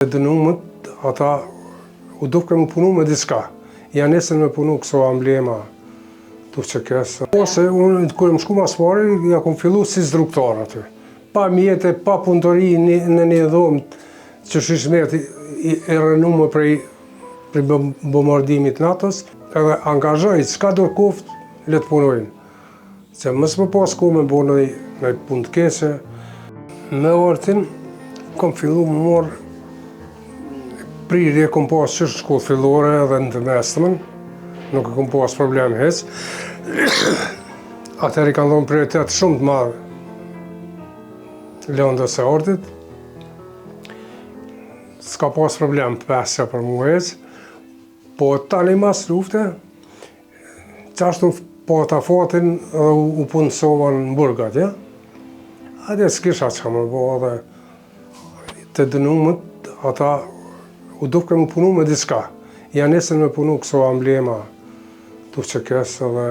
Dënumët, ata u dukë më punu me diska. Janë nesën me punu këso emblema të që kësë. Ose unë, kërë më shku mas pari, ja kom fillu si zdruktar aty. Pa mjete, pa punëtori në një dhomë që shishmet e rënume prej bombardimit natës, edhe angazhoj, s'ka dur koft, le të punojnë. Se mësë më pas ku me bo në punë të kese. Me ortin, kom fillu më morë prirje, kom pas që shkollë fillore edhe në të mesëmën, nuk e kom pas problem hec. Atëher i kanë dhonë prioritet shumë të madhë lëndës e ortit. S'ka pas problem të pesja për mu hec, po tani mas lufte, qashtu po ta fatin dhe u punësova në burgat, ja? Atje s'kisha që më bo dhe të dënumët, ata u dukë më punu me diska. Janë nesën me punu këso emblema të që kësë dhe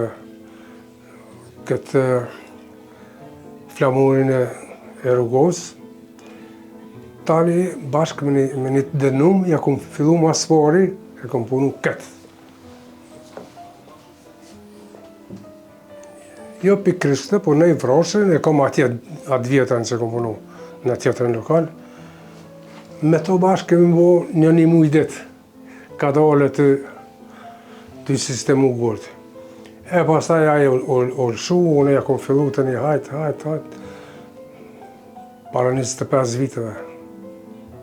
këtë flamurin e rrugos. Tani bashkë me një dënum, ja kom fillu mas pari, e kom punu këtë. Jo pikrishte, po në i vroshin, e kom atë vjetën që kom punu në tjetërën lokal. Me to bashkë kemi bo një muj ditë, ka dole të sistemu gurti. E pastaj aje u lëshu, unë ja kom fillu të një hajt, para 25 viteve.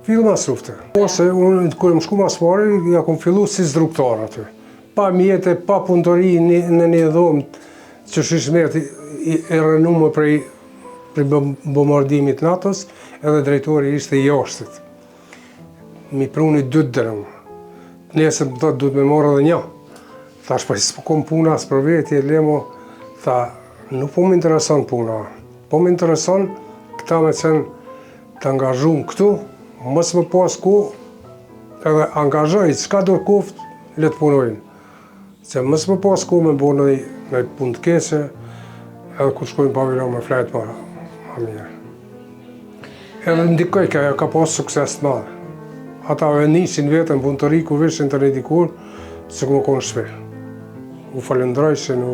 Fillu mas lufte. Ose unë, kërë më shku mas pari, ja kom fillu si zdruktar aty. Pa mjete, pa punëtori në një dhomë që shishmet e rënume prej bombardimit natës, edhe drejtori ishte i jashtit. Mi pruni 2 dërëm. Nesër më thotë, duhet me morë edhe një. Thash, pa s'po kom puna as për veti, lemo, tha, nuk po më intereson puna. Po më intereson këta me qenë të angazhum këtu, mësë më pas ku, edhe angazhoj, s'ka dur kuft, le të punojnë. Se mësë më pas ku me bo në punë të kese, edhe ku shkojnë pavilon me flajt ma mirë. Edhe ndikoj, ka pas sukses të madhe. Ata e nishin vetën punëtori ku vishin të ridikur, se ku më konë shpe. U falendrojshin,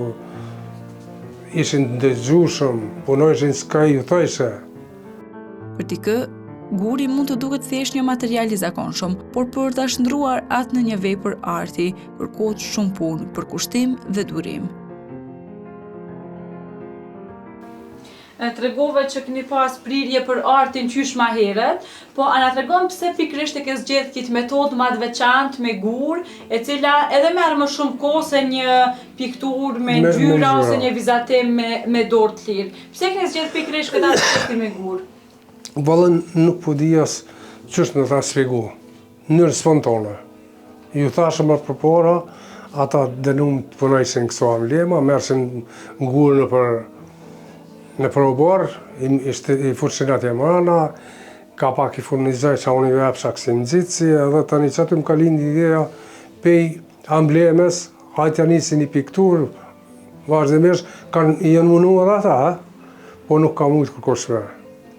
ishin dëgjushëm, punojshin s'ka ju thojse. Për t'i kë, guri mund të duket thjesht një material i zakonshëm, por për ta shndruar atë në një vepër arti, kërkohet shumë punë, përkushtim dhe durim. Tregove që keni pas prirje për artin qysh ma herët, po a na tregon pse pikrisht e ke zgjedh këtë metodë ma të veçantë me gur, e cila edhe merr më shumë kohë se një pikturë me ngjyra ose një vizatim me dorë të lirë. Pse keni zgjedh pikrisht këtë aspekt me gur? Vallën nuk po di as qysh me ta shpjegu, në mënyrë spontane. Ju thashëm më përpara, ata dënum të punojshin këso emblema, merrshin gur në proborë, i furshinat e mërana, ka pak i furnizoj që unë i vepsha kësi nëzitësi, edhe tani që aty më ka lindi ideja pej emblemes, hajtë janë nisi një pikturë, vazhdimisht, janë munu edhe ata, po nuk ka mujtë kërkoshme.